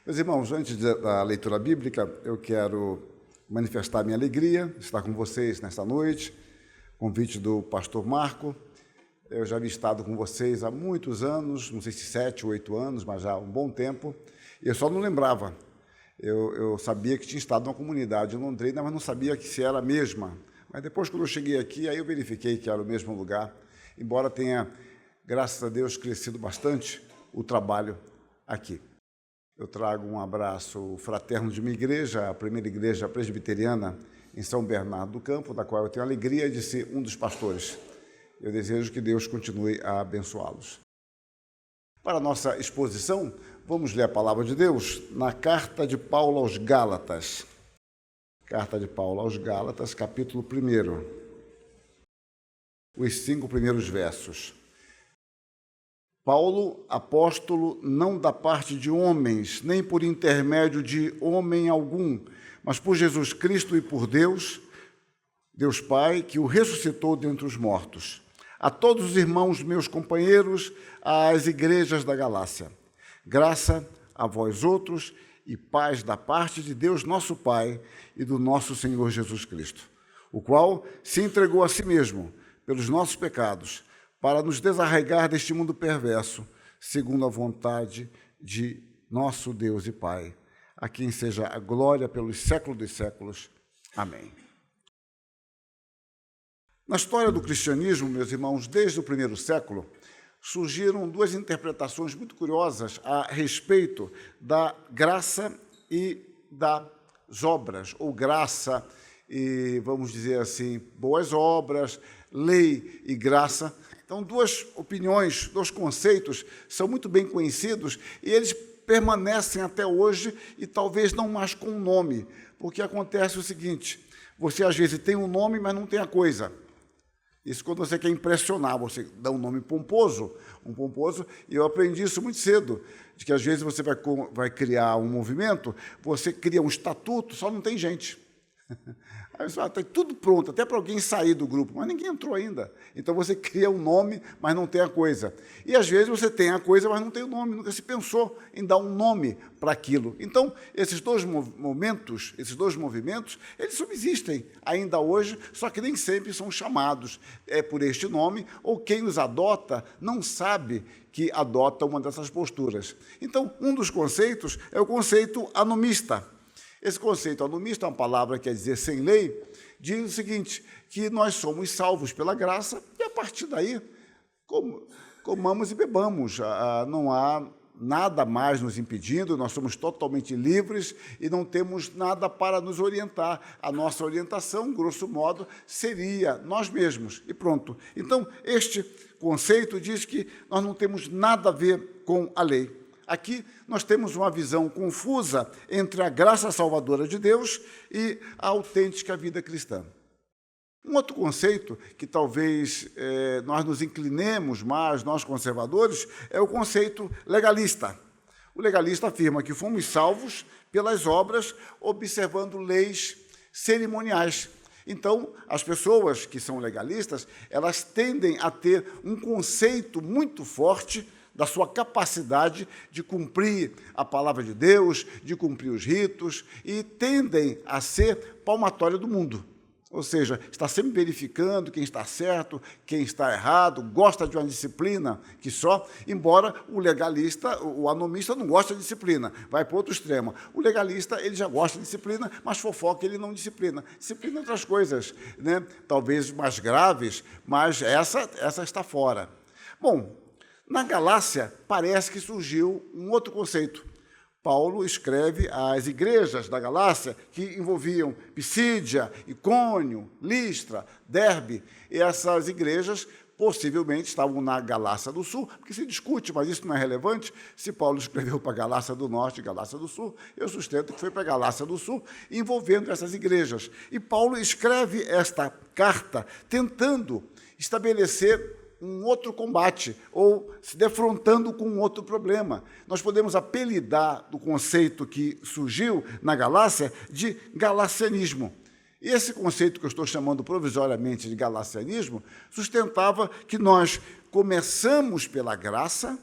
Meus irmãos, antes da leitura bíblica, eu quero manifestar minha alegria de estar com vocês nesta noite, convite do pastor Marco. Eu já havia estado com vocês há muitos anos, não sei se 7 ou 8 anos, mas já há um bom tempo, e eu só não lembrava. Eu sabia que tinha estado numa comunidade em Londrina, mas não sabia que se era a mesma. Mas depois, quando eu cheguei aqui, aí eu verifiquei que era o mesmo lugar, embora tenha, graças a Deus, crescido bastante o trabalho aqui. Eu trago um abraço fraterno de minha igreja, a primeira igreja presbiteriana em São Bernardo do Campo, da qual eu tenho a alegria de ser um dos pastores. Eu desejo que Deus continue a abençoá-los. Para a nossa exposição, vamos ler a palavra de Deus na Carta de Paulo aos Gálatas. Carta de Paulo aos Gálatas, capítulo 1. Os 5 primeiros versos. Paulo, apóstolo, não da parte de homens, nem por intermédio de homem algum, mas por Jesus Cristo e por Deus, Deus Pai, que o ressuscitou dentre os mortos. A todos os irmãos, meus companheiros, às igrejas da Galácia. Graça a vós outros e paz da parte de Deus nosso Pai e do nosso Senhor Jesus Cristo, o qual se entregou a si mesmo pelos nossos pecados, para nos desarraigar deste mundo perverso, segundo a vontade de nosso Deus e Pai, a quem seja a glória pelos séculos dos séculos. Amém. Na história do cristianismo, meus irmãos, desde o primeiro século, surgiram duas interpretações muito curiosas a respeito da graça e das obras, ou graça e, vamos dizer assim, boas obras, lei e graça. Então, duas opiniões, dois conceitos são muito bem conhecidos e eles permanecem até hoje e talvez não mais com um nome, porque acontece o seguinte, você às vezes tem um nome, mas não tem a coisa. Isso quando você quer impressionar, você dá um nome pomposo, e eu aprendi isso muito cedo, de que às vezes você vai criar um movimento, você cria um estatuto, só não tem gente. Aí você fala, está tudo pronto, até para alguém sair do grupo, mas ninguém entrou ainda. Então você cria um nome, mas não tem a coisa. E às vezes você tem a coisa, mas não tem o nome, nunca se pensou em dar um nome para aquilo. Então, esses dois movimentos, eles subsistem ainda hoje, só que nem sempre são chamados por este nome, ou quem os adota não sabe que adota uma dessas posturas. Então, um dos conceitos é o conceito anomista. Esse conceito anomista é uma palavra que quer dizer sem lei, diz o seguinte, que nós somos salvos pela graça e a partir daí comamos e bebamos. Não há nada mais nos impedindo, nós somos totalmente livres e não temos nada para nos orientar. A nossa orientação, grosso modo, seria nós mesmos e pronto. Então, este conceito diz que nós não temos nada a ver com a lei. Aqui nós temos uma visão confusa entre a graça salvadora de Deus e a autêntica vida cristã. Um outro conceito que talvez nós nos inclinemos mais, nós conservadores, é o conceito legalista. O legalista afirma que fomos salvos pelas obras, observando leis cerimoniais. Então, as pessoas que são legalistas, elas tendem a ter um conceito muito forte da sua capacidade de cumprir a palavra de Deus, de cumprir os ritos, e tendem a ser palmatória do mundo. Ou seja, está sempre verificando quem está certo, quem está errado, gosta de uma disciplina que só, embora o legalista, o anomista não gosta de disciplina, vai para outro extremo. O legalista, ele já gosta de disciplina, mas fofoca ele não disciplina. Disciplina outras coisas, né? Talvez mais graves, mas essa está fora. Bom, na Galácia, parece que surgiu um outro conceito. Paulo escreve às igrejas da Galácia, que envolviam Pisídia, Icônio, Listra, Derbe, e essas igrejas possivelmente estavam na Galácia do Sul, porque se discute, mas isso não é relevante, se Paulo escreveu para a Galácia do Norte e Galácia do Sul, eu sustento que foi para a Galácia do Sul, envolvendo essas igrejas. E Paulo escreve esta carta tentando estabelecer um outro combate, ou se defrontando com um outro problema. Nós podemos apelidar do conceito que surgiu na Galácia de galacianismo. E esse conceito que eu estou chamando provisoriamente de galacianismo sustentava que nós começamos pela graça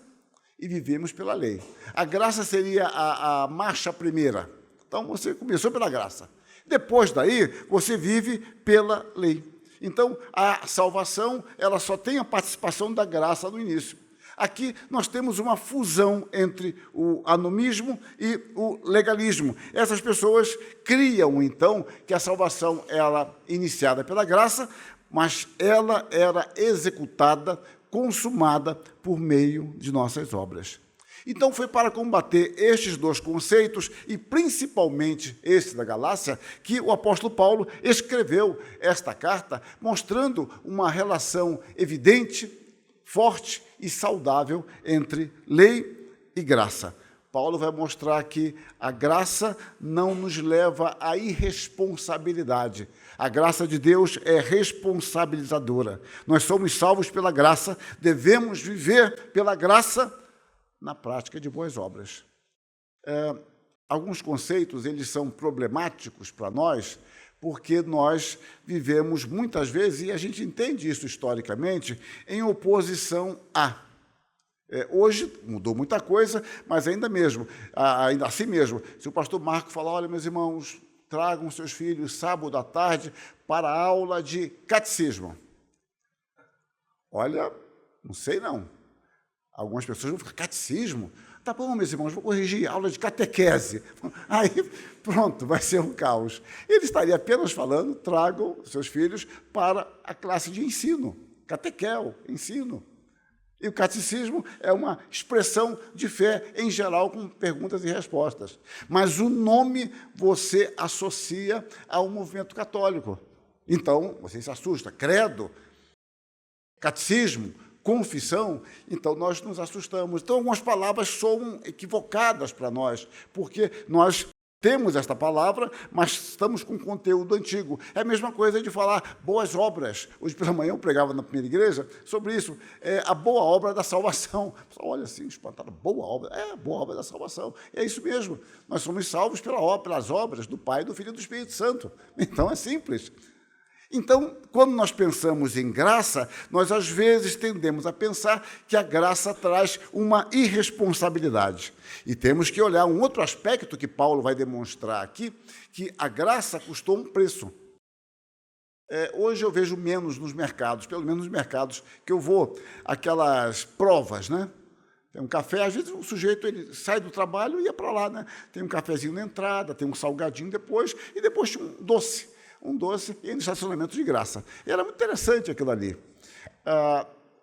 e vivemos pela lei. A graça seria a marcha primeira. Então, você começou pela graça. Depois daí, você vive pela lei. Então, a salvação, ela só tem a participação da graça no início. Aqui nós temos uma fusão entre o anomismo e o legalismo. Essas pessoas criam, então, que a salvação era iniciada pela graça, mas ela era executada, consumada por meio de nossas obras. Então, foi para combater estes dois conceitos, e principalmente esse da Galácia, que o apóstolo Paulo escreveu esta carta, mostrando uma relação evidente, forte e saudável entre lei e graça. Paulo vai mostrar que a graça não nos leva à irresponsabilidade. A graça de Deus é responsabilizadora. Nós somos salvos pela graça, devemos viver pela graça na prática de boas obras. Alguns conceitos, eles são problemáticos para nós, porque nós vivemos muitas vezes, e a gente entende isso historicamente, em oposição a. Hoje mudou muita coisa, mas ainda assim mesmo, se o pastor Marco falar, olha, meus irmãos, tragam seus filhos sábado à tarde para a aula de catecismo. Olha, não sei não. Algumas pessoas vão ficar, catecismo? Tá bom, meus irmãos, vou corrigir, aula de catequese. Aí, pronto, vai ser um caos. Ele estaria apenas falando, tragam seus filhos para a classe de ensino, catequel, ensino. E o catecismo é uma expressão de fé, em geral, com perguntas e respostas. Mas o nome você associa ao movimento católico. Então, você se assusta, credo, catecismo, confissão, então nós nos assustamos. Então, algumas palavras são equivocadas para nós, porque nós temos esta palavra, mas estamos com conteúdo antigo. É a mesma coisa de falar boas obras. Hoje pela manhã eu pregava na primeira igreja sobre isso, a boa obra da salvação. Olha assim, espantado, boa obra. A boa obra da salvação. É isso mesmo. Nós somos salvos pelas obras do Pai, do Filho e do Espírito Santo. Então, é simples. Então, quando nós pensamos em graça, nós às vezes tendemos a pensar que a graça traz uma irresponsabilidade. E temos que olhar um outro aspecto que Paulo vai demonstrar aqui, que a graça custou um preço. Hoje eu vejo menos nos mercados, pelo menos nos mercados que eu vou, aquelas provas, né? Tem um café, às vezes o sujeito ele sai do trabalho e ia para lá, né? Tem um cafezinho na entrada, tem um salgadinho depois, e depois tinha um doce e no estacionamento de graça. E era muito interessante aquilo ali.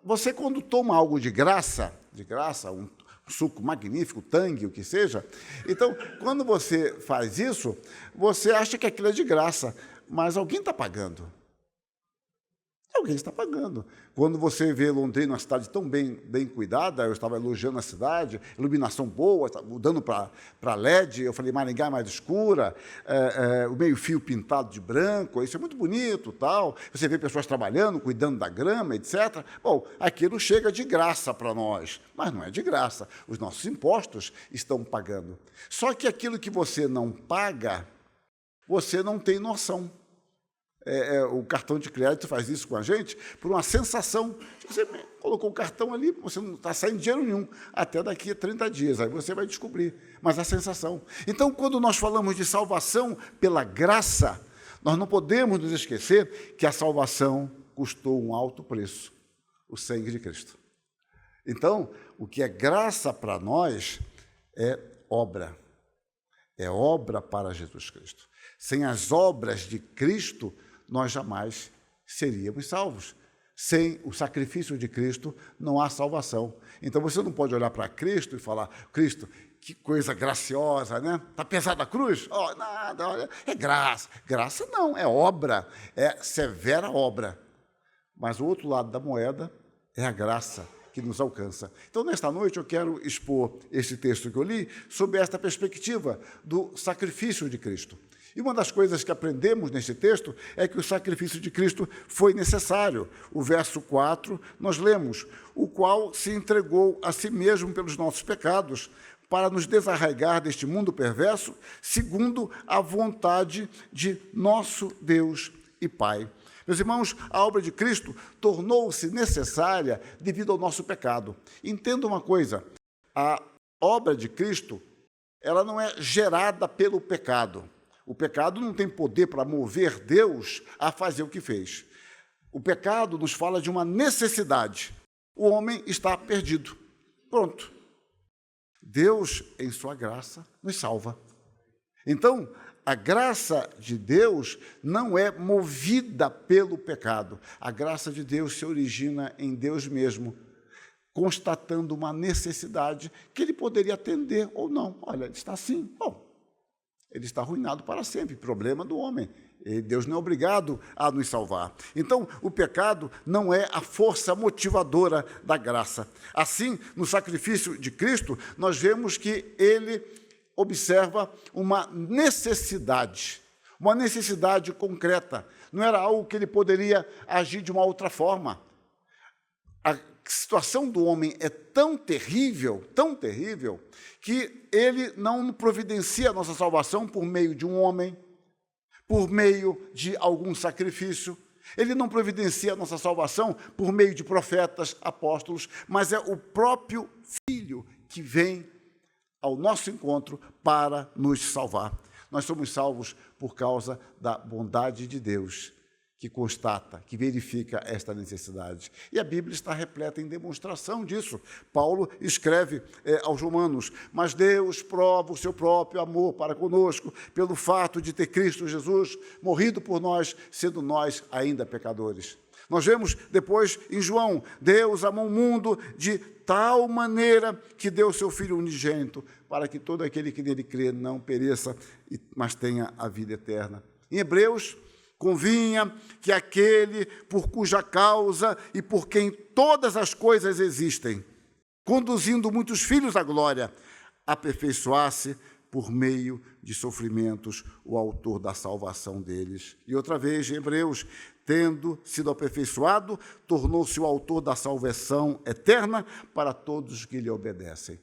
Você, quando toma algo de graça, um suco magnífico, tangue, o que seja, então, quando você faz isso, você acha que aquilo é de graça, mas alguém está pagando. Alguém está pagando. Quando você vê Londrina, uma cidade tão bem cuidada, eu estava elogiando a cidade, iluminação boa, mudando para LED, eu falei, Maringá é mais escura, o meio-fio pintado de branco, isso é muito bonito, tal. Você vê pessoas trabalhando, cuidando da grama, etc. Bom, aquilo chega de graça para nós, mas não é de graça. Os nossos impostos estão pagando. Só que aquilo que você não paga, você não tem noção. O cartão de crédito faz isso com a gente por uma sensação. Você colocou o cartão ali, você não está saindo dinheiro nenhum, até daqui a 30 dias, aí você vai descobrir, mas a sensação. Então, quando nós falamos de salvação pela graça, nós não podemos nos esquecer que a salvação custou um alto preço, o sangue de Cristo. Então, o que é graça para nós é obra para Jesus Cristo. Sem as obras de Cristo, nós jamais seríamos salvos. Sem o sacrifício de Cristo, não há salvação. Então, você não pode olhar para Cristo e falar, Cristo, que coisa graciosa, né? Está pesada a cruz? Oh, nada, olha, é graça. Graça não, é obra, é severa obra. Mas o outro lado da moeda é a graça que nos alcança. Então, nesta noite, eu quero expor este texto que eu li sob esta perspectiva do sacrifício de Cristo. E uma das coisas que aprendemos neste texto é que o sacrifício de Cristo foi necessário. O verso 4, nós lemos, o qual se entregou a si mesmo pelos nossos pecados, para nos desarraigar deste mundo perverso, segundo a vontade de nosso Deus e Pai. Meus irmãos, a obra de Cristo tornou-se necessária devido ao nosso pecado. Entenda uma coisa, A obra de Cristo, ela não é gerada pelo pecado. O pecado não tem poder para mover Deus a fazer o que fez. O pecado nos fala de uma necessidade. O homem está perdido. Pronto. Deus, em sua graça, nos salva. Então, a graça de Deus não é movida pelo pecado. A graça de Deus se origina em Deus mesmo, constatando uma necessidade que ele poderia atender ou não. Olha, ele está assim. Bom, ele está arruinado para sempre. Problema do homem. E Deus não é obrigado a nos salvar. Então, o pecado não é a força motivadora da graça. Assim, no sacrifício de Cristo, nós vemos que ele observa uma necessidade concreta. Não era algo que ele poderia agir de uma outra forma. A situação do homem é tão terrível, que ele não providencia a nossa salvação por meio de um homem, por meio de algum sacrifício. Ele não providencia a nossa salvação por meio de profetas, apóstolos, mas é o próprio Filho que vem ao nosso encontro para nos salvar. Nós somos salvos por causa da bondade de Deus, que constata, que verifica esta necessidade. E a Bíblia está repleta em demonstração disso. Paulo escreve aos Romanos: mas Deus prova o seu próprio amor para conosco, pelo fato de ter Cristo Jesus morrido por nós, sendo nós ainda pecadores. Nós vemos depois em João: Deus amou o mundo de tal maneira que deu o seu Filho unigênito, para que todo aquele que nele crê não pereça, mas tenha a vida eterna. Em Hebreus, convinha que aquele por cuja causa e por quem todas as coisas existem, conduzindo muitos filhos à glória, aperfeiçoasse por meio de sofrimentos o autor da salvação deles. E outra vez, em Hebreus, tendo sido aperfeiçoado, tornou-se o autor da salvação eterna para todos os que lhe obedecem.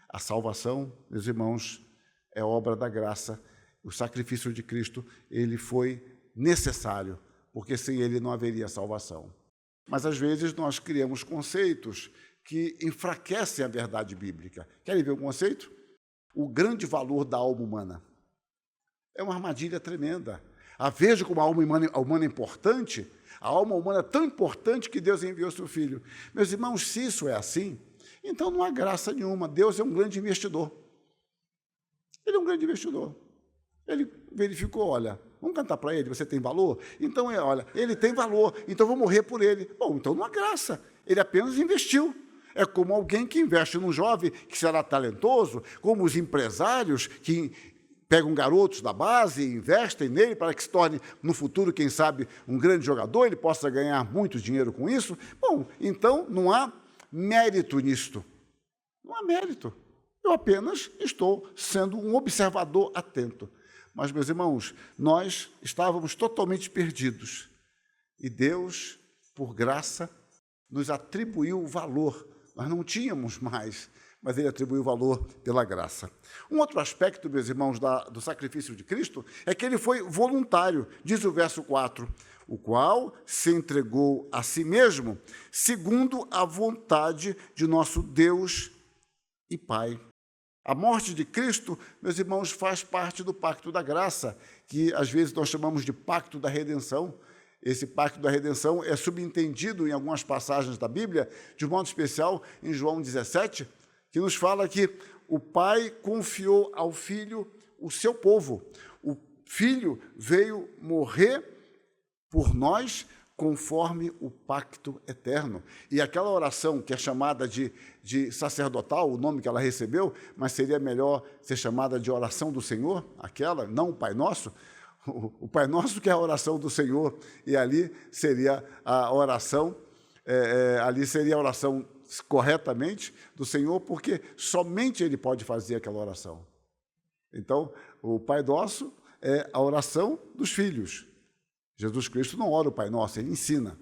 A salvação, meus irmãos, é obra da graça. O sacrifício de Cristo, ele foi necessário, porque sem ele não haveria salvação. Mas, às vezes, nós criamos conceitos que enfraquecem a verdade bíblica. Querem ver o conceito? O grande valor da alma humana. É uma armadilha tremenda. Veja como a alma humana é importante. A alma humana é tão importante que Deus enviou seu Filho. Meus irmãos, se isso é assim, então não há graça nenhuma. Deus é um grande investidor. Ele é um grande investidor. Ele verificou: olha, vamos cantar para ele, você tem valor? Então, olha, ele tem valor, então vou morrer por ele. Bom, então não há graça. Ele apenas investiu. É como alguém que investe num jovem que será talentoso, como os empresários que pegam garotos da base e investem nele para que se torne, no futuro, quem sabe, um grande jogador, ele possa ganhar muito dinheiro com isso. Bom, então não há mérito nisto. Não há mérito. Eu apenas estou sendo um observador atento. Mas, meus irmãos, nós estávamos totalmente perdidos. E Deus, por graça, nos atribuiu o valor. Nós não tínhamos mais, mas ele atribuiu o valor pela graça. Um outro aspecto, meus irmãos, do sacrifício de Cristo é que ele foi voluntário, diz o verso 4, o qual se entregou a si mesmo, segundo a vontade de nosso Deus e Pai. A morte de Cristo, meus irmãos, faz parte do pacto da graça, que às vezes nós chamamos de pacto da redenção. Esse pacto da redenção é subentendido em algumas passagens da Bíblia, de modo especial em João 17, que nos fala que o Pai confiou ao Filho o seu povo. O Filho veio morrer por nós conforme o pacto eterno. E aquela oração que é chamada de sacerdotal, o nome que ela recebeu, mas seria melhor ser chamada de oração do Senhor, aquela, não o Pai Nosso. O Pai Nosso que é a oração do Senhor, e ali seria a oração, corretamente do Senhor, porque somente Ele pode fazer aquela oração. Então, o Pai Nosso é a oração dos filhos. Jesus Cristo não ora o Pai Nosso, ele ensina.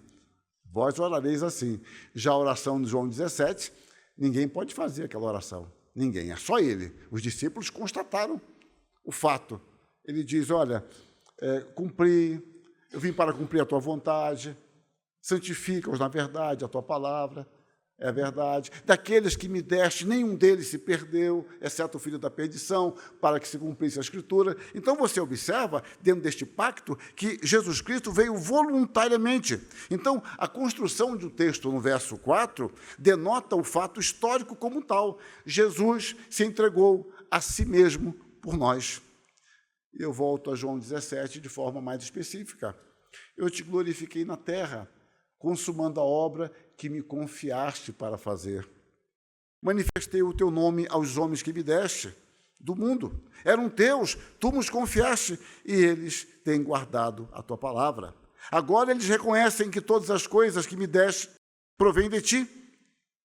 Vós orareis assim. Já a oração de João 17, ninguém pode fazer aquela oração. Ninguém, é só ele. Os discípulos constataram o fato. Ele diz: olha, eu vim para cumprir a tua vontade, santifica-os na verdade, a tua palavra. É verdade. Daqueles que me deste, nenhum deles se perdeu, exceto o filho da perdição, para que se cumprisse a Escritura. Então, você observa, dentro deste pacto, que Jesus Cristo veio voluntariamente. Então, a construção do texto no verso 4 denota o fato histórico como tal. Jesus se entregou a si mesmo por nós. E eu volto a João 17 de forma mais específica. Eu te glorifiquei na terra, consumando a obra que me confiaste para fazer. Manifestei o teu nome aos homens que me deste, do mundo. Eram teus, tu nos confiaste, e eles têm guardado a tua palavra. Agora eles reconhecem que todas as coisas que me deste provêm de ti,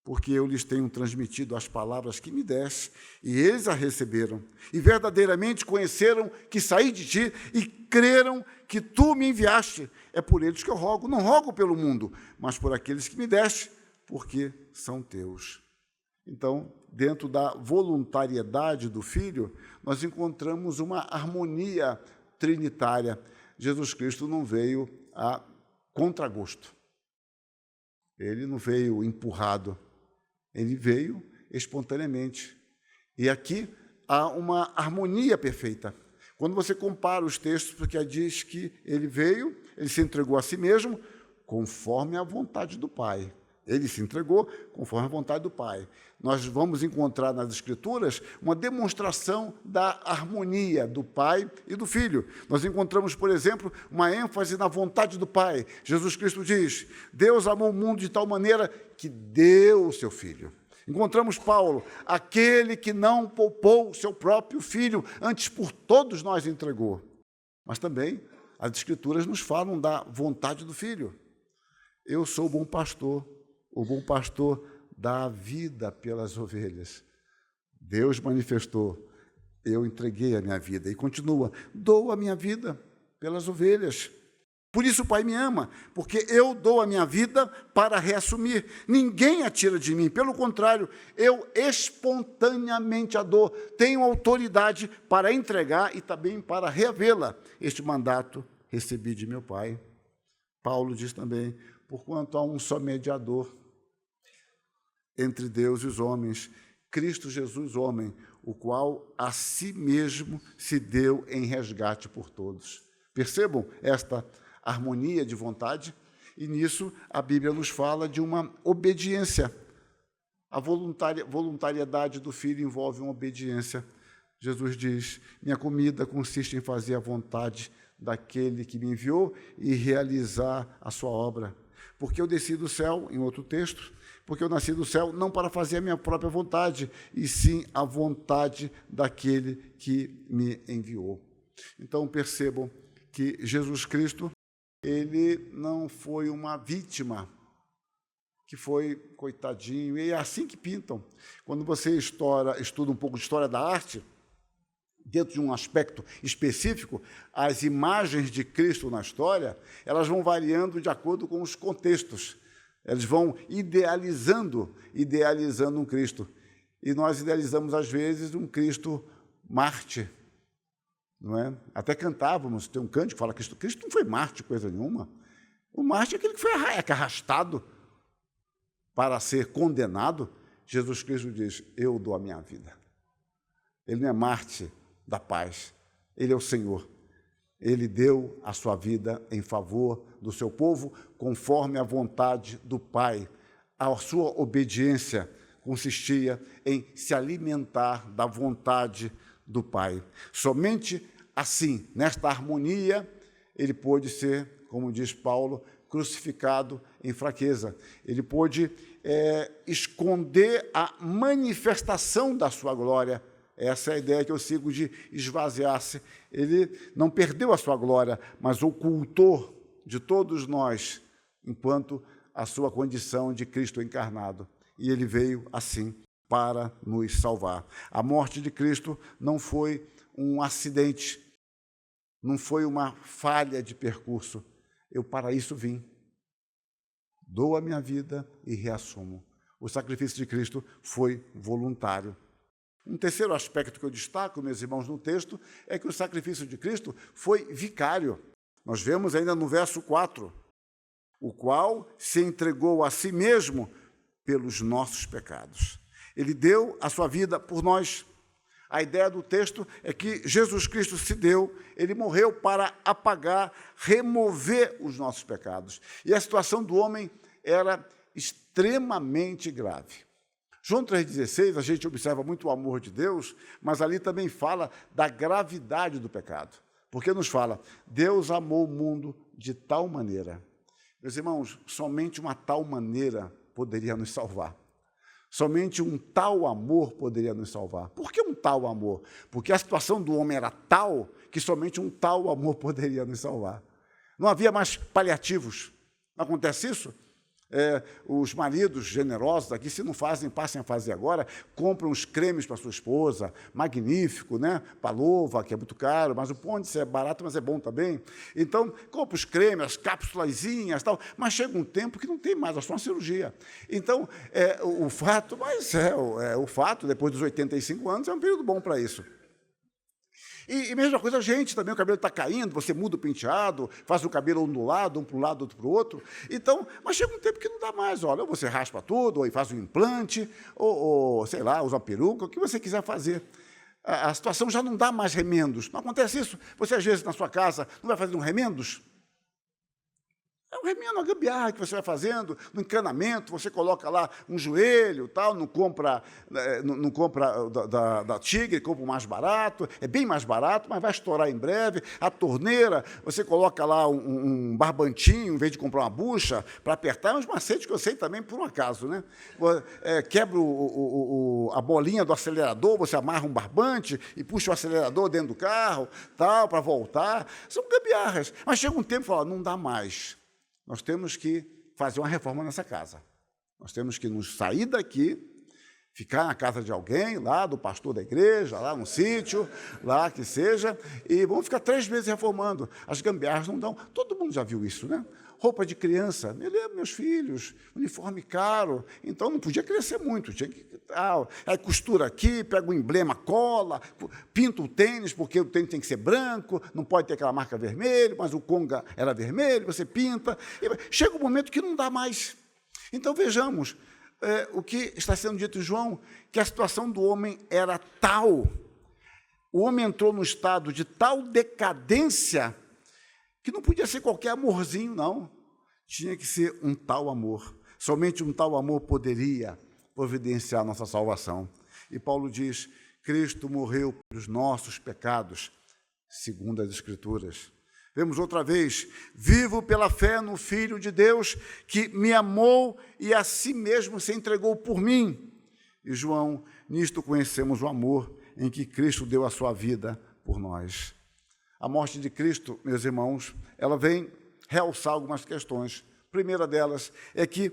porque eu lhes tenho transmitido as palavras que me deste, e eles a receberam, e verdadeiramente conheceram que saí de ti, e creram que tu me enviaste. É por eles que eu rogo, não rogo pelo mundo, mas por aqueles que me deste, porque são teus. Então, dentro da voluntariedade do Filho, nós encontramos uma harmonia trinitária. Jesus Cristo não veio a contragosto. Ele não veio empurrado. Ele veio espontaneamente. E aqui há uma harmonia perfeita. Quando você compara os textos, porque diz que ele veio, ele se entregou a si mesmo, conforme a vontade do Pai. Ele se entregou conforme a vontade do Pai. Nós vamos encontrar nas Escrituras uma demonstração da harmonia do Pai e do Filho. Nós encontramos, por exemplo, uma ênfase na vontade do Pai. Jesus Cristo diz: Deus amou o mundo de tal maneira que deu o seu Filho. Encontramos Paulo, aquele que não poupou o seu próprio Filho, antes por todos nós entregou. Mas também as Escrituras nos falam da vontade do Filho. Eu sou o bom pastor dá a vida pelas ovelhas. Deus manifestou, eu entreguei a minha vida, e continua, dou a minha vida pelas ovelhas. Por isso o Pai me ama, porque eu dou a minha vida para reassumir. Ninguém a tira de mim, pelo contrário, eu espontaneamente a dou. Tenho autoridade para entregar e também para reavê-la. Este mandato recebi de meu Pai. Paulo diz também, porquanto há um só mediador entre Deus e os homens, Cristo Jesus, homem, o qual a si mesmo se deu em resgate por todos. Percebam esta harmonia de vontade? E nisso a Bíblia nos fala de uma obediência. A voluntariedade do Filho envolve uma obediência. Jesus diz, minha comida consiste em fazer a vontade daquele que me enviou e realizar a sua obra. Porque eu desci do céu, em outro texto, porque eu nasci do céu não para fazer a minha própria vontade, e sim a vontade daquele que me enviou. Então, percebam que Jesus Cristo, ele não foi uma vítima, que foi coitadinho, e é assim que pintam. Quando você estuda um pouco de história da arte, dentro de um aspecto específico, as imagens de Cristo na história, elas vão variando de acordo com os contextos. Eles vão idealizando um Cristo. E nós idealizamos, às vezes, um Cristo mártir. Não é? Até cantávamos, tem um cântico que fala que Cristo não foi mártir, coisa nenhuma. O mártir é aquele que foi arrastado para ser condenado. Jesus Cristo diz, eu dou a minha vida. Ele não é mártir da paz, ele é o Senhor. Ele deu a sua vida em favor do seu povo, conforme a vontade do Pai. A sua obediência consistia em se alimentar da vontade do Pai. Somente assim, nesta harmonia, ele pôde ser, como diz Paulo, crucificado em fraqueza. Ele pôde esconder a manifestação da sua glória. Essa é a ideia que eu sigo de esvaziar-se. Ele não perdeu a sua glória, mas ocultou de todos nós, enquanto a sua condição de Cristo encarnado. E ele veio assim para nos salvar. A morte de Cristo não foi um acidente, não foi uma falha de percurso. Eu para isso vim. Dou a minha vida e reassumo. O sacrifício de Cristo foi voluntário. Um terceiro aspecto que eu destaco, meus irmãos, no texto, é que o sacrifício de Cristo foi vicário. Nós vemos ainda no verso 4, o qual se entregou a si mesmo pelos nossos pecados. Ele deu a sua vida por nós. A ideia do texto é que Jesus Cristo se deu, ele morreu para apagar, remover os nossos pecados. E a situação do homem era extremamente grave. João 3,16, a gente observa muito o amor de Deus, mas ali também fala da gravidade do pecado. Porque nos fala, Deus amou o mundo de tal maneira. Meus irmãos, somente uma tal maneira poderia nos salvar. Somente um tal amor poderia nos salvar. Por que um tal amor? Porque a situação do homem era tal que somente um tal amor poderia nos salvar. Não havia mais paliativos. Não acontece isso? Os maridos generosos aqui, se não fazem, passem a fazer agora, compram os cremes para sua esposa, magnífico, né? Palova, que é muito caro, mas o Ponte é barato, mas é bom também. Então, compra os cremes, as cápsulazinhas, tal, mas chega um tempo que não tem mais, é só uma cirurgia. Então, o fato, o fato, depois dos 85 anos, é um período bom para isso. E mesma coisa a gente também, o cabelo está caindo, você muda o penteado, faz o cabelo ondulado, um para um lado, outro para o outro. Então, mas chega um tempo que não dá mais, olha, ou você raspa tudo, ou faz um implante, ou sei lá, usa uma peruca, o que você quiser fazer. A situação já não dá mais remendos. Não acontece isso? Você, às vezes, na sua casa, não vai fazer um remendos? É um remendo, uma gambiarra que você vai fazendo, no encanamento, você coloca lá um joelho, tal, não compra da Tigre, compra o mais barato, é bem mais barato, mas vai estourar em breve. A torneira, você coloca lá um barbantinho, em vez de comprar uma bucha, para apertar, é uns macetes que eu sei também, por um acaso, né? Quebra a bolinha do acelerador, você amarra um barbante e puxa o acelerador dentro do carro, tal, para voltar. São gambiarras. Mas chega um tempo e fala, não dá mais. Nós temos que fazer uma reforma nessa casa. Nós temos que nos sair daqui, ficar na casa de alguém, lá do pastor da igreja, lá no sítio, lá que seja, e vamos ficar 3 meses reformando. As gambiarras não dão. Todo mundo já viu isso, né? Roupa de criança, me lembro, meus filhos, uniforme caro, então não podia crescer muito, tinha que... aí costura aqui, pega o emblema, cola, pinta o tênis, porque o tênis tem que ser branco, não pode ter aquela marca vermelha, mas o Conga era vermelho, você pinta, e chega um momento que não dá mais. Então vejamos, o que está sendo dito em João, que a situação do homem era tal, o homem entrou num estado de tal decadência, que não podia ser qualquer amorzinho, não. Tinha que ser um tal amor. Somente um tal amor poderia providenciar nossa salvação. E Paulo diz, Cristo morreu pelos nossos pecados, segundo as Escrituras. Vemos outra vez, vivo pela fé no Filho de Deus, que me amou e a si mesmo se entregou por mim. E João, nisto conhecemos o amor em que Cristo deu a sua vida por nós. A morte de Cristo, meus irmãos, ela vem realçar algumas questões. A primeira delas é que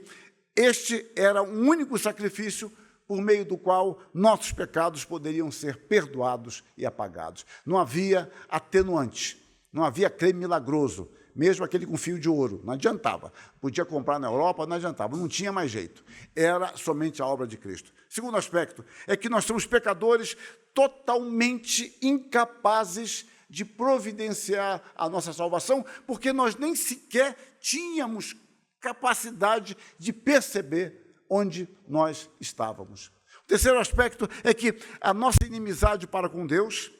este era o único sacrifício por meio do qual nossos pecados poderiam ser perdoados e apagados. Não havia atenuante, não havia creme milagroso, mesmo aquele com fio de ouro, não adiantava. Podia comprar na Europa, não adiantava, não tinha mais jeito. Era somente a obra de Cristo. Segundo aspecto é que nós somos pecadores totalmente incapazes de providenciar a nossa salvação, porque nós nem sequer tínhamos capacidade de perceber onde nós estávamos. O terceiro aspecto é que a nossa inimizade para com Deus,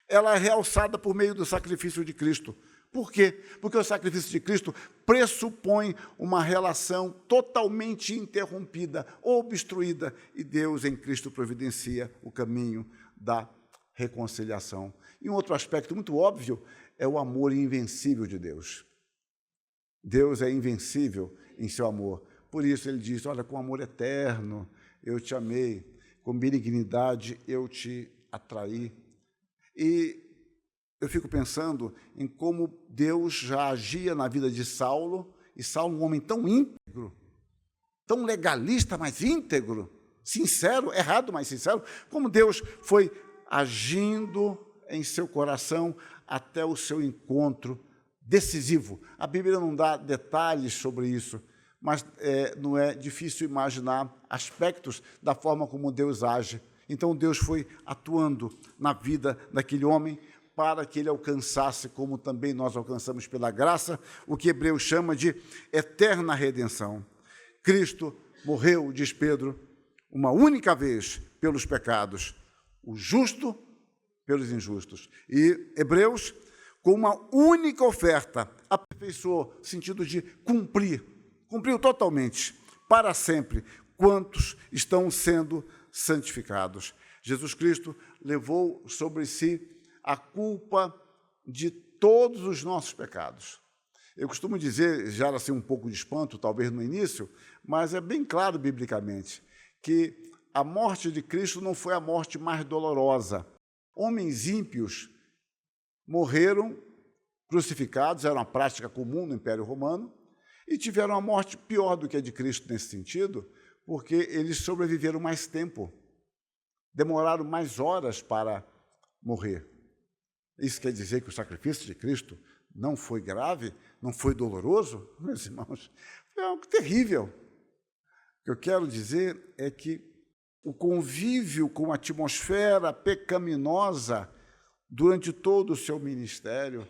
ela é realçada por meio do sacrifício de Cristo. Por quê? Porque o sacrifício de Cristo pressupõe uma relação totalmente interrompida, obstruída, e Deus em Cristo providencia o caminho da reconciliação. E um outro aspecto muito óbvio é o amor invencível de Deus. Deus é invencível em seu amor. Por isso ele diz, olha, com amor eterno eu te amei, com benignidade eu te atraí. E eu fico pensando em como Deus já agia na vida de Saulo, e Saulo, um homem tão íntegro, tão legalista, mas íntegro, sincero, errado, mas sincero, como Deus foi agindo em seu coração até o seu encontro decisivo. A Bíblia não dá detalhes sobre isso, mas não é difícil imaginar aspectos da forma como Deus age. Então Deus foi atuando na vida daquele homem para que ele alcançasse, como também nós alcançamos pela graça, o que Hebreus chama de eterna redenção. Cristo morreu, diz Pedro, uma única vez pelos pecados, o justo pelos injustos. E Hebreus, com uma única oferta, aperfeiçoou, no sentido de cumpriu totalmente, para sempre, quantos estão sendo santificados. Jesus Cristo levou sobre si a culpa de todos os nossos pecados. Eu costumo dizer, gera assim um pouco de espanto, talvez no início, mas é bem claro biblicamente que a morte de Cristo não foi a morte mais dolorosa. Homens ímpios morreram crucificados, era uma prática comum no Império Romano, e tiveram uma morte pior do que a de Cristo nesse sentido, porque eles sobreviveram mais tempo, demoraram mais horas para morrer. Isso quer dizer que o sacrifício de Cristo não foi grave, não foi doloroso? Meus irmãos, foi algo terrível. O que eu quero dizer é que o convívio com a atmosfera pecaminosa durante todo o seu ministério,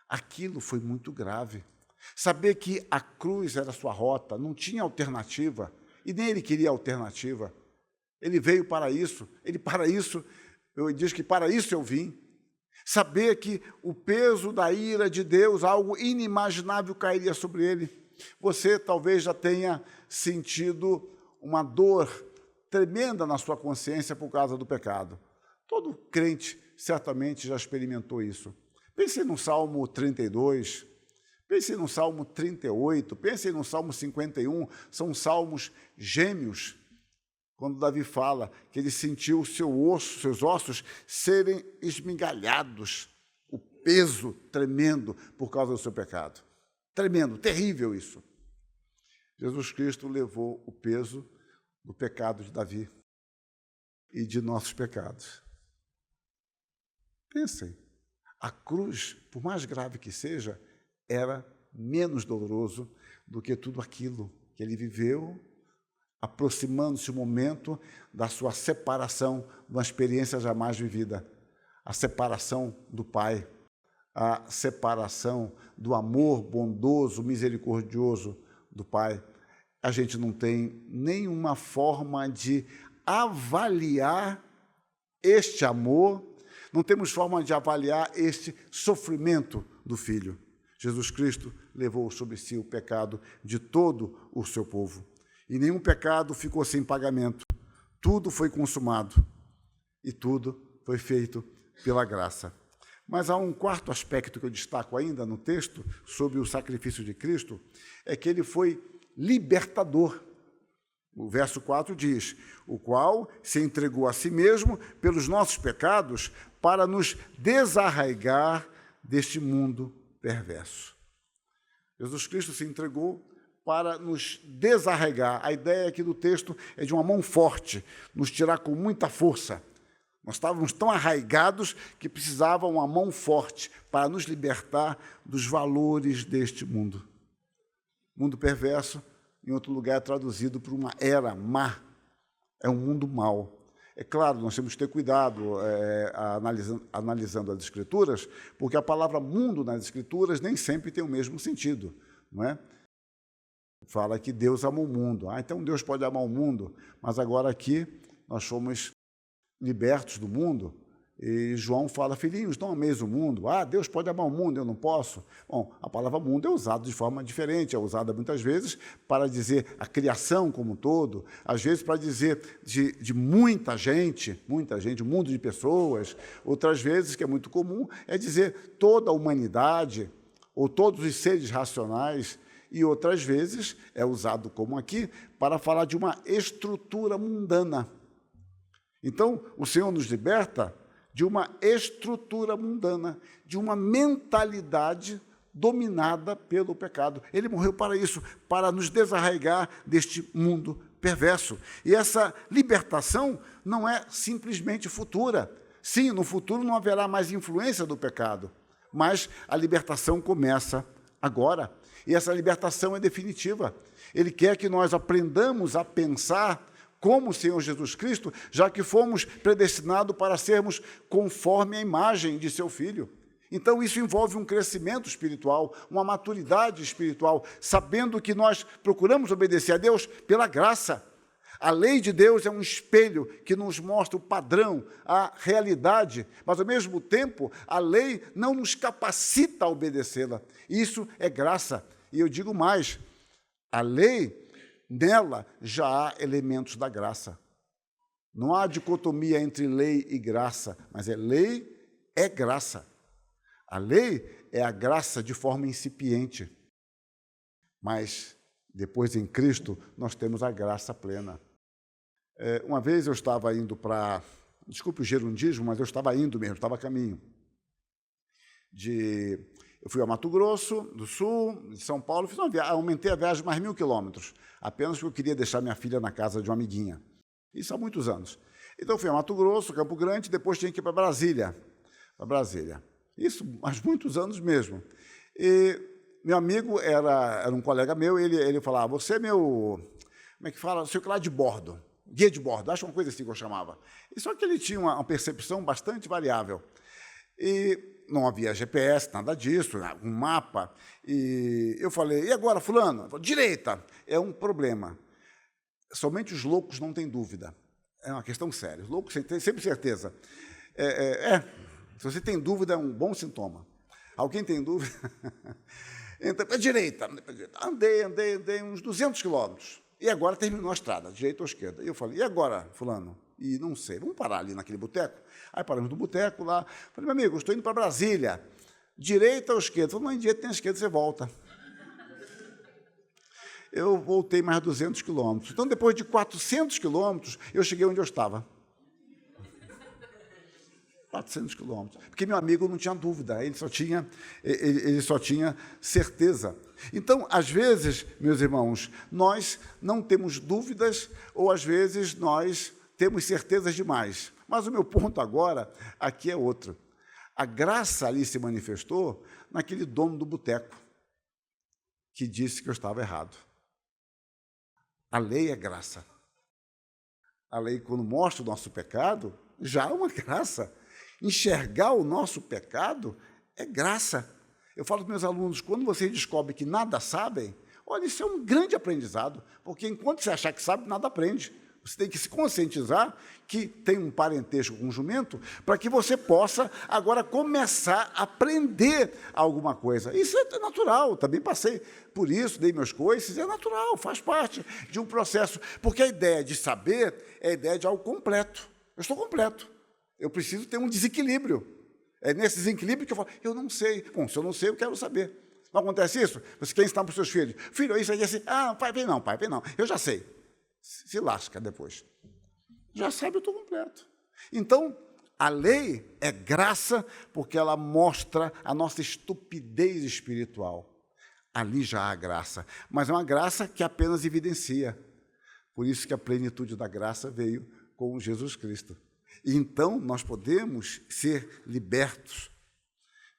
aquilo foi muito grave. Saber que a cruz era a sua rota, não tinha alternativa, e nem ele queria alternativa. Ele veio para isso, ele diz que para isso eu vim. Saber que o peso da ira de Deus, algo inimaginável, cairia sobre ele. Você talvez já tenha sentido uma dor tremenda na sua consciência por causa do pecado. Todo crente certamente já experimentou isso. Pense no Salmo 32, pense no Salmo 38, pense no Salmo 51, são salmos gêmeos, quando Davi fala que ele sentiu seus ossos serem esmigalhados, o peso tremendo por causa do seu pecado. Tremendo, terrível isso. Jesus Cristo levou o peso do pecado de Davi e de nossos pecados. Pensem, a cruz, por mais grave que seja, era menos doloroso do que tudo aquilo que ele viveu, aproximando-se o momento da sua separação, de uma experiência jamais vivida, a separação do Pai, a separação do amor bondoso, misericordioso do Pai. A gente não tem nenhuma forma de avaliar este amor, não temos forma de avaliar este sofrimento do Filho. Jesus Cristo levou sobre si o pecado de todo o seu povo. E nenhum pecado ficou sem pagamento. Tudo foi consumado e tudo foi feito pela graça. Mas há um quarto aspecto que eu destaco ainda no texto sobre o sacrifício de Cristo, é que ele foi libertador. O verso 4 diz, o qual se entregou a si mesmo pelos nossos pecados para nos desarraigar deste mundo perverso. Jesus Cristo se entregou para nos desarraigar. A ideia aqui do texto é de uma mão forte, nos tirar com muita força. Nós estávamos tão arraigados que precisava uma mão forte para nos libertar dos valores deste mundo. Mundo perverso, em outro lugar, é traduzido por uma era má. É um mundo mau. É claro, nós temos que ter cuidado analisando as Escrituras, porque a palavra mundo nas Escrituras nem sempre tem o mesmo sentido, não é? Fala que Deus ama o mundo. Então Deus pode amar o mundo, mas agora aqui nós fomos libertos do mundo, e João fala, filhinhos, não ameis o mundo. Deus pode amar o mundo, eu não posso. Bom, a palavra mundo é usada de forma diferente, é usada muitas vezes para dizer a criação como um todo, às vezes para dizer de muita gente, um mundo de pessoas, outras vezes, que é muito comum, é dizer toda a humanidade, ou todos os seres racionais, e outras vezes é usado como aqui, para falar de uma estrutura mundana. Então, o Senhor nos liberta de uma estrutura mundana, de uma mentalidade dominada pelo pecado. Ele morreu para isso, para nos desarraigar deste mundo perverso. E essa libertação não é simplesmente futura. Sim, no futuro não haverá mais influência do pecado, mas a libertação começa agora. E essa libertação é definitiva. Ele quer que nós aprendamos a pensar como o Senhor Jesus Cristo, já que fomos predestinados para sermos conforme a imagem de seu Filho. Então, isso envolve um crescimento espiritual, uma maturidade espiritual, sabendo que nós procuramos obedecer a Deus pela graça. A lei de Deus é um espelho que nos mostra o padrão, a realidade, mas, ao mesmo tempo, a lei não nos capacita a obedecê-la. Isso é graça. E eu digo mais, a lei, nela já há elementos da graça. Não há dicotomia entre lei e graça, mas lei é graça. A lei é a graça de forma incipiente, mas depois em Cristo nós temos a graça plena. Uma vez eu estava indo para, desculpe o gerundismo, mas eu estava indo mesmo, estava a caminho. Eu fui a Mato Grosso do Sul, de São Paulo, fiz uma viagem, aumentei a viagem mais 1.000 quilômetros, apenas porque eu queria deixar minha filha na casa de uma amiguinha. Isso há muitos anos. Então eu fui a Mato Grosso, Campo Grande, depois tinha que ir para Brasília. Isso há muitos anos mesmo. E meu amigo era um colega meu, ele falava, você é meu, como é que fala, sei lá, de bordo, guia de bordo, acho uma coisa assim que eu chamava. E só que ele tinha uma percepção bastante variável. E não havia GPS, nada disso, um mapa. E eu falei, e agora, fulano? Ele falou, direita, é um problema. Somente os loucos não têm dúvida. É uma questão séria. Os loucos têm sempre certeza. Se você tem dúvida, é um bom sintoma. Alguém tem dúvida? Então, para a direita. Andei uns 200 quilômetros. E agora terminou a estrada, direita ou esquerda. E eu falei, e agora, fulano? E não sei, vamos parar ali naquele boteco? Aí paramos no boteco lá. Falei, meu amigo, eu estou indo para Brasília. Direita ou esquerda? Falei, não, em direita tem a esquerda, você volta. Eu voltei mais 200 quilômetros. Então, depois de 400 quilômetros, eu cheguei onde eu estava. 400 quilômetros. Porque meu amigo não tinha dúvida, ele só tinha certeza. Então, às vezes, meus irmãos, nós não temos dúvidas ou, às vezes, nós temos certezas demais. Mas o meu ponto agora, aqui é outro. A graça ali se manifestou naquele dono do boteco, que disse que eu estava errado. A lei é graça. A lei, quando mostra o nosso pecado, já é uma graça. Enxergar o nosso pecado é graça. Eu falo para meus alunos, quando vocês descobrem que nada sabem, olha, isso é um grande aprendizado, porque enquanto você achar que sabe, nada aprende. Você tem que se conscientizar que tem um parentesco com o jumento para que você possa agora começar a aprender alguma coisa. Isso é natural, também passei por isso, dei meus coices, é natural, faz parte de um processo. Porque a ideia de saber é a ideia de algo completo. Eu estou completo. Eu preciso ter um desequilíbrio. É nesse desequilíbrio que eu falo, eu não sei. Bom, se eu não sei, eu quero saber. Não acontece isso? Você quer ensinar para os seus filhos? Filho, isso aí é assim, pai, vem não. Eu já sei. Se lasca depois. Já sabe, eu estou completo. Então, a lei é graça porque ela mostra a nossa estupidez espiritual. Ali já há graça. Mas é uma graça que apenas evidencia. Por isso que a plenitude da graça veio com Jesus Cristo. E então, nós podemos ser libertos.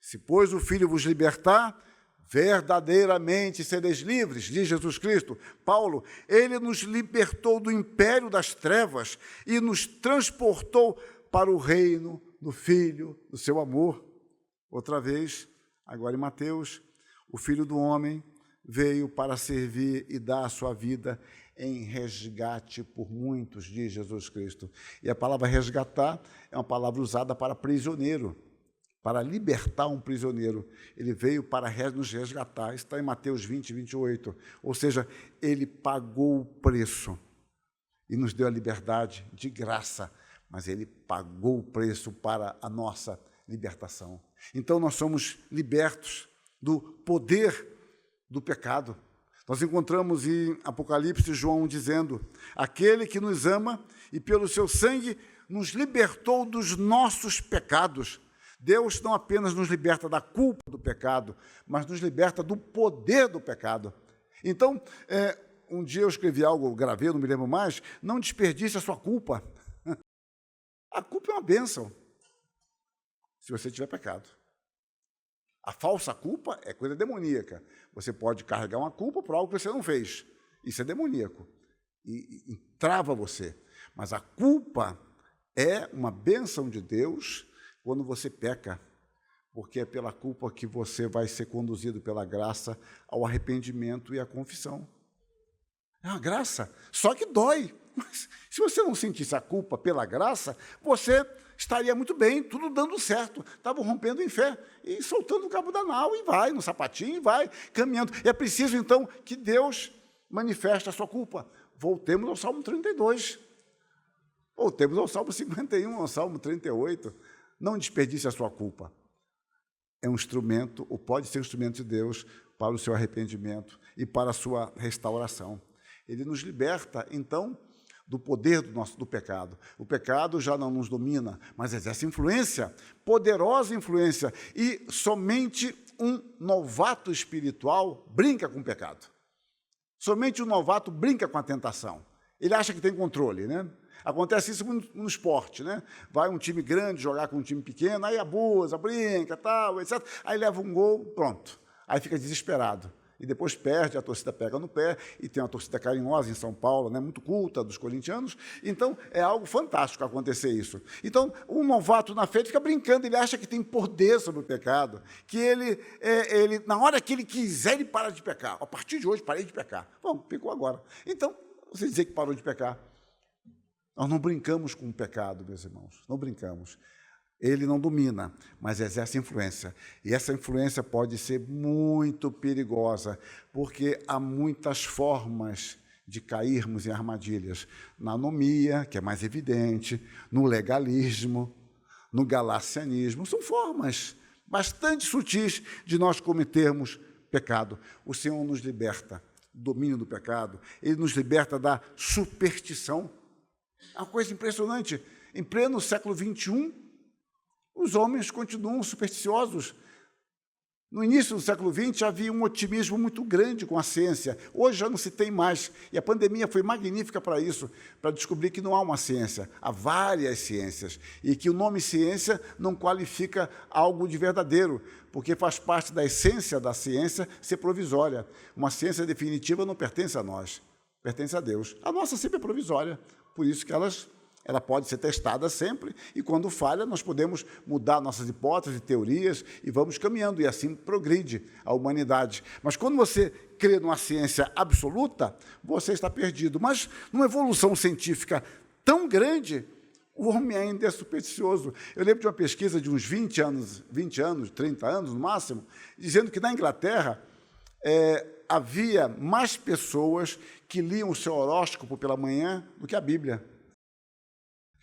Se, pois, o Filho vos libertar, verdadeiramente sereis livres, diz Jesus Cristo. Paulo, ele nos libertou do império das trevas e nos transportou para o reino do Filho, do seu amor. Outra vez, agora em Mateus, o Filho do Homem veio para servir e dar a sua vida em resgate por muitos, diz Jesus Cristo. E a palavra resgatar é uma palavra usada para prisioneiro, para libertar um prisioneiro. Ele veio para nos resgatar. Isso está em Mateus 20, 28. Ou seja, ele pagou o preço e nos deu a liberdade de graça, mas ele pagou o preço para a nossa libertação. Então, nós somos libertos do poder do pecado. Nós encontramos em Apocalipse João dizendo, aquele que nos ama e pelo seu sangue nos libertou dos nossos pecados. Deus não apenas nos liberta da culpa do pecado, mas nos liberta do poder do pecado. Então, um dia eu escrevi algo, gravei, não me lembro mais, não desperdice a sua culpa. A culpa é uma bênção, se você tiver pecado. A falsa culpa é coisa demoníaca. Você pode carregar uma culpa por algo que você não fez. Isso é demoníaco. E trava você. Mas a culpa é uma bênção de Deus quando você peca. porque é pela culpa que você vai ser conduzido pela graça ao arrependimento e à confissão. É uma graça, só que dói. Mas se você não sentisse a culpa pela graça, você estaria muito bem, tudo dando certo. Estavam rompendo em fé e soltando o cabo da nau e vai, no sapatinho e vai, caminhando. E é preciso, então, que Deus manifeste a sua culpa. Voltemos ao Salmo 32. Voltemos ao Salmo 51, ao Salmo 38. Não desperdice a sua culpa. É um instrumento, ou pode ser um instrumento de Deus para o seu arrependimento e para a sua restauração. Ele nos liberta, então, do poder do pecado. O pecado já não nos domina, mas exerce influência, poderosa influência, e somente um novato espiritual brinca com o pecado. Somente um novato brinca com a tentação. Ele acha que tem controle, né? Acontece isso no esporte, né? Vai um time grande jogar com um time pequeno, aí abusa, brinca, tal, etc. Aí leva um gol, pronto. Aí fica desesperado. E depois perde, a torcida pega no pé, e tem uma torcida carinhosa em São Paulo, né, muito culta, dos corintianos. Então, é algo fantástico acontecer isso. Então, um novato na fé fica brincando, ele acha que tem poder sobre o pecado, que ele na hora que ele quiser, ele para de pecar. A partir de hoje, parei de pecar. Bom, pecou agora. Então, você dizer que parou de pecar. Nós não brincamos com o pecado, meus irmãos, não brincamos. Ele não domina, mas exerce influência. E essa influência pode ser muito perigosa, porque há muitas formas de cairmos em armadilhas. Na anomia, que é mais evidente, no legalismo, no galacianismo. São formas bastante sutis de nós cometermos pecado. O Senhor nos liberta do domínio do pecado, Ele nos liberta da superstição. É uma coisa impressionante. Em pleno século XXI, os homens continuam supersticiosos. No início do século XX, havia um otimismo muito grande com a ciência. Hoje já não se tem mais. E a pandemia foi magnífica para isso, para descobrir que não há uma ciência, há várias ciências. E que o nome ciência não qualifica algo de verdadeiro, porque faz parte da essência da ciência ser provisória. Uma ciência definitiva não pertence a nós, pertence a Deus. A nossa sempre é provisória, por isso que ela pode ser testada sempre, e quando falha, nós podemos mudar nossas hipóteses, teorias, e vamos caminhando, e assim progride a humanidade. Mas quando você crê numa ciência absoluta, você está perdido. Mas numa evolução científica tão grande, o homem ainda é supersticioso. Eu lembro de uma pesquisa de uns 20 anos, 30 anos no máximo, dizendo que na Inglaterra havia mais pessoas que liam o seu horóscopo pela manhã do que a Bíblia.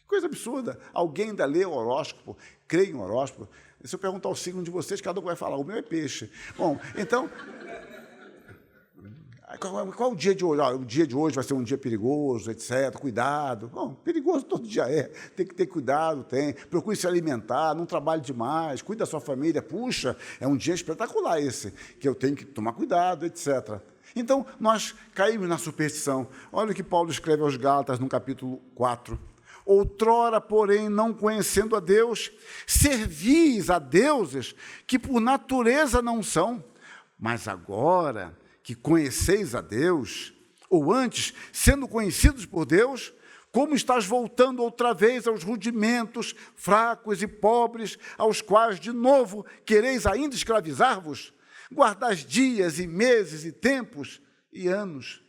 Coisa absurda. Alguém ainda lê o horóscopo, crê em horóscopo. Se eu perguntar o signo de vocês, cada um vai falar, o meu é peixe. Bom, então, qual o dia de hoje? O dia de hoje vai ser um dia perigoso, etc. Cuidado. Bom, perigoso todo dia é. Tem que ter cuidado, tem. Procure se alimentar, não trabalhe demais, cuide da sua família. Puxa, é um dia espetacular esse, que eu tenho que tomar cuidado, etc. Então, nós caímos na superstição. Olha o que Paulo escreve aos Gálatas, no capítulo 4. Outrora, porém, não conhecendo a Deus, servis a deuses que por natureza não são, mas agora que conheceis a Deus, ou antes, sendo conhecidos por Deus, como estás voltando outra vez aos rudimentos fracos e pobres, aos quais, de novo, quereis ainda escravizar-vos? Guardais dias e meses e tempos e anos.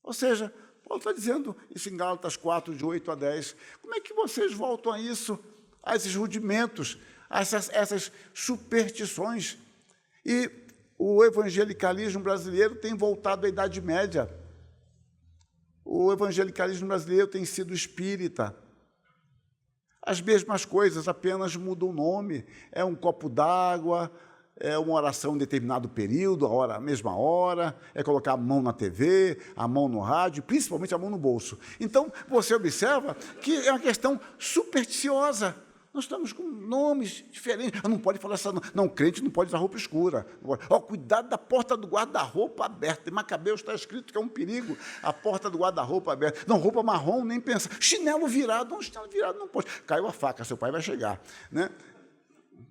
Ou seja, Paulo está dizendo isso em Gálatas 4, de 8 a 10. Como é que vocês voltam a isso, a esses rudimentos, a essas superstições? E o evangelicalismo brasileiro tem voltado à Idade Média. O evangelicalismo brasileiro tem sido espírita. As mesmas coisas, apenas muda o nome. É um copo d'água, é uma oração em determinado período, a mesma hora, é colocar a mão na TV, a mão no rádio, principalmente a mão no bolso. Então, você observa que é uma questão supersticiosa. Nós estamos com nomes diferentes. Não pode falar essa... Não, crente não pode usar roupa escura. Cuidado da porta do guarda-roupa aberta. Em Macabeus está escrito que é um perigo a porta do guarda-roupa aberta. Não, roupa marrom, nem pensa. Chinelo virado. Não, chinelo virado não pode. Caiu a faca, seu pai vai chegar, né?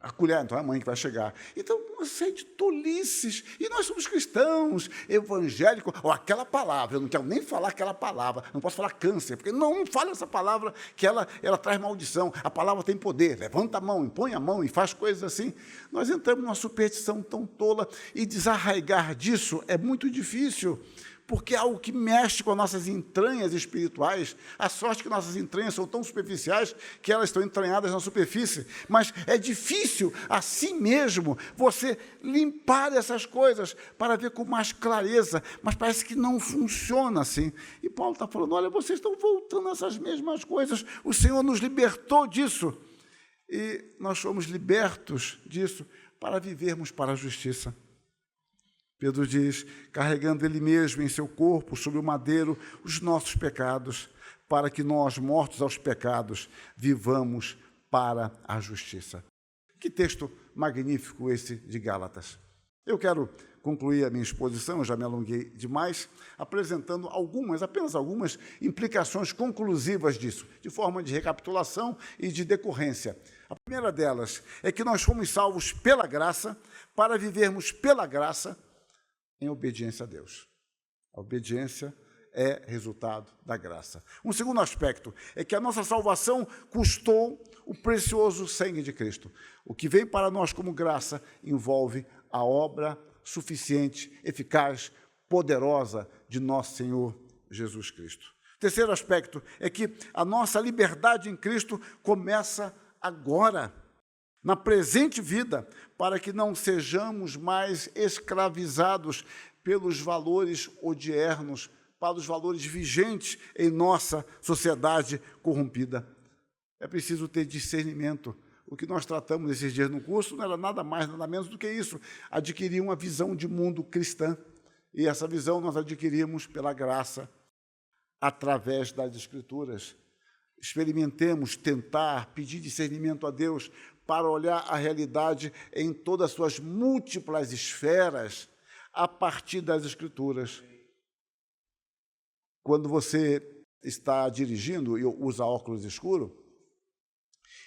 A colher, então, é a mãe que vai chegar. Então, uma série de tolices. E nós somos cristãos, evangélicos. Ou aquela palavra, eu não quero nem falar aquela palavra. Não posso falar câncer, porque não fala essa palavra que ela traz maldição. A palavra tem poder. Levanta a mão, impõe a mão e faz coisas assim. Nós entramos numa superstição tão tola e desarraigar disso é muito difícil, porque é algo que mexe com as nossas entranhas espirituais. A sorte que nossas entranhas são tão superficiais que elas estão entranhadas na superfície. Mas é difícil, assim mesmo, você limpar essas coisas para ver com mais clareza, mas parece que não funciona assim. E Paulo está falando, olha, vocês estão voltando a essas mesmas coisas, o Senhor nos libertou disso, e nós fomos libertos disso para vivermos para a justiça. Pedro diz, carregando ele mesmo em seu corpo, sobre o madeiro, os nossos pecados, para que nós, mortos aos pecados, vivamos para a justiça. Que texto magnífico esse de Gálatas. Eu quero concluir a minha exposição, eu já me alonguei demais, apresentando apenas algumas implicações conclusivas disso, de forma de recapitulação e de decorrência. A primeira delas é que nós fomos salvos pela graça, para vivermos pela graça, em obediência a Deus. A obediência é resultado da graça. Um segundo aspecto é que a nossa salvação custou o precioso sangue de Cristo. O que vem para nós como graça envolve a obra suficiente, eficaz, poderosa de nosso Senhor Jesus Cristo. Terceiro aspecto é que a nossa liberdade em Cristo começa agora, na presente vida, para que não sejamos mais escravizados pelos valores odiernos, para os valores vigentes em nossa sociedade corrompida. É preciso ter discernimento. O que nós tratamos esses dias no curso não era nada mais, nada menos do que isso, adquirir uma visão de mundo cristã. E essa visão nós adquirimos pela graça, através das Escrituras. Experimentemos, tentar, pedir discernimento a Deus, para olhar a realidade em todas as suas múltiplas esferas, a partir das Escrituras. Quando você está dirigindo e usa óculos escuros,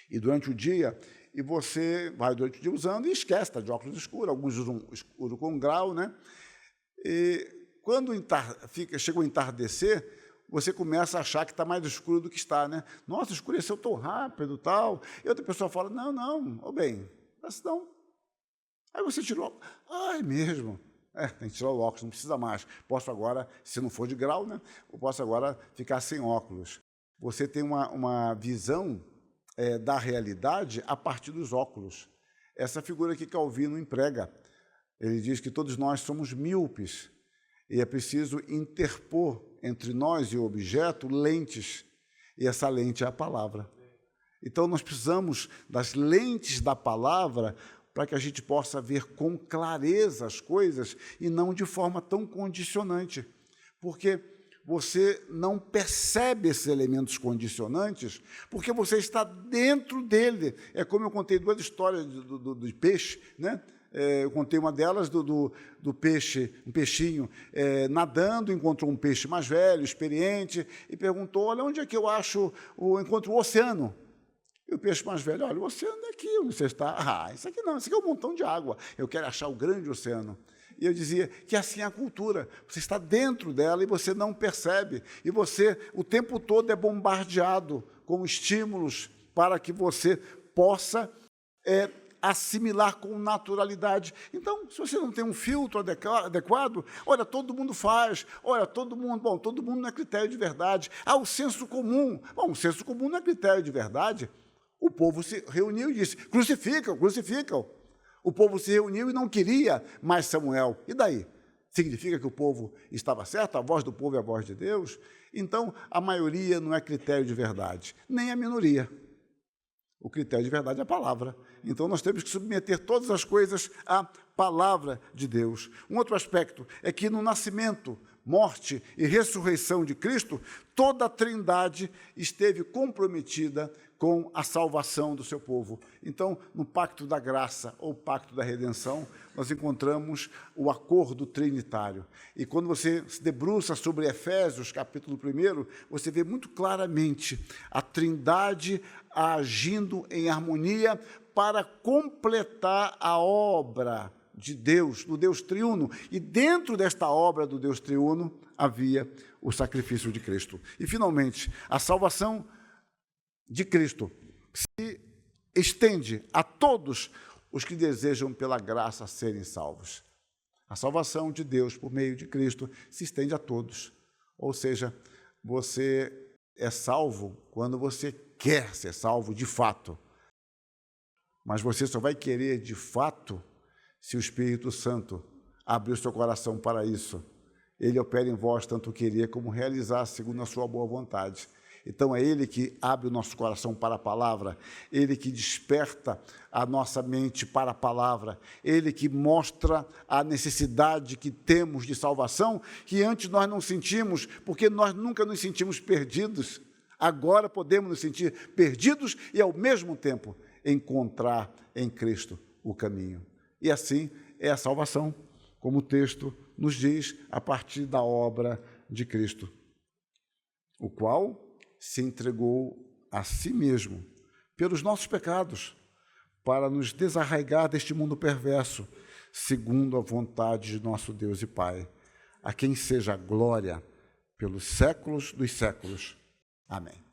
e durante o dia, e você vai durante o dia usando e esquece, está de óculos escuros, alguns usam escuro com grau, né? E quando chega o entardecer, você começa a achar que está mais escuro do que está, né? Nossa, escureceu tão rápido, tal. E outra pessoa fala, não, bem, não. Aí você tirou, é mesmo. Tem que tirar o óculos, não precisa mais. Posso agora, se não for de grau, né? Eu posso agora ficar sem óculos. Você tem uma visão da realidade a partir dos óculos. Essa figura que Calvino emprega. Ele diz que todos nós somos míopes e é preciso interpor entre nós e o objeto lentes, e essa lente é a palavra. Então, nós precisamos das lentes da palavra para que a gente possa ver com clareza as coisas e não de forma tão condicionante, porque você não percebe esses elementos condicionantes porque você está dentro dele. É como eu contei duas histórias do peixe, né? Eu contei uma delas do peixe, um peixinho nadando, encontrou um peixe mais velho, experiente, e perguntou, olha, onde é que eu encontro o oceano? E o peixe mais velho, olha, o oceano é aqui, onde você está. Isso aqui não, isso aqui é um montão de água, eu quero achar o grande oceano. E eu dizia que assim é a cultura, você está dentro dela e você não percebe, e você o tempo todo é bombardeado com estímulos para que você possa assimilar com naturalidade. Então, se você não tem um filtro adequado, olha, todo mundo faz, todo mundo não é critério de verdade. O senso comum. Bom, o senso comum não é critério de verdade. O povo se reuniu e disse, crucificam. O povo se reuniu e não queria mais Samuel. E daí? Significa que o povo estava certo? A voz do povo é a voz de Deus? Então, a maioria não é critério de verdade, nem a minoria. O critério de verdade é a palavra. Então, nós temos que submeter todas as coisas à palavra de Deus. Um outro aspecto é que no nascimento morte e ressurreição de Cristo, toda a Trindade esteve comprometida com a salvação do seu povo. Então, no pacto da graça ou pacto da redenção, nós encontramos o acordo trinitário. E quando você se debruça sobre Efésios, capítulo 1, você vê muito claramente a Trindade agindo em harmonia para completar a obra de Deus, do Deus triuno. E dentro desta obra do Deus triuno havia o sacrifício de Cristo. E, finalmente, a salvação de Cristo se estende a todos os que desejam pela graça serem salvos. A salvação de Deus por meio de Cristo se estende a todos. Ou seja, você é salvo quando você quer ser salvo de fato. Mas você só vai querer de fato se o Espírito Santo abrir o seu coração para isso. Ele opera em vós tanto querer como realizar segundo a sua boa vontade. Então é Ele que abre o nosso coração para a palavra, Ele que desperta a nossa mente para a palavra, Ele que mostra a necessidade que temos de salvação, que antes nós não sentimos, porque nós nunca nos sentimos perdidos. Agora podemos nos sentir perdidos e, ao mesmo tempo, encontrar em Cristo o caminho. E assim é a salvação, como o texto nos diz, a partir da obra de Cristo, o qual se entregou a si mesmo pelos nossos pecados, para nos desarraigar deste mundo perverso, segundo a vontade de nosso Deus e Pai, a quem seja a glória pelos séculos dos séculos. Amém.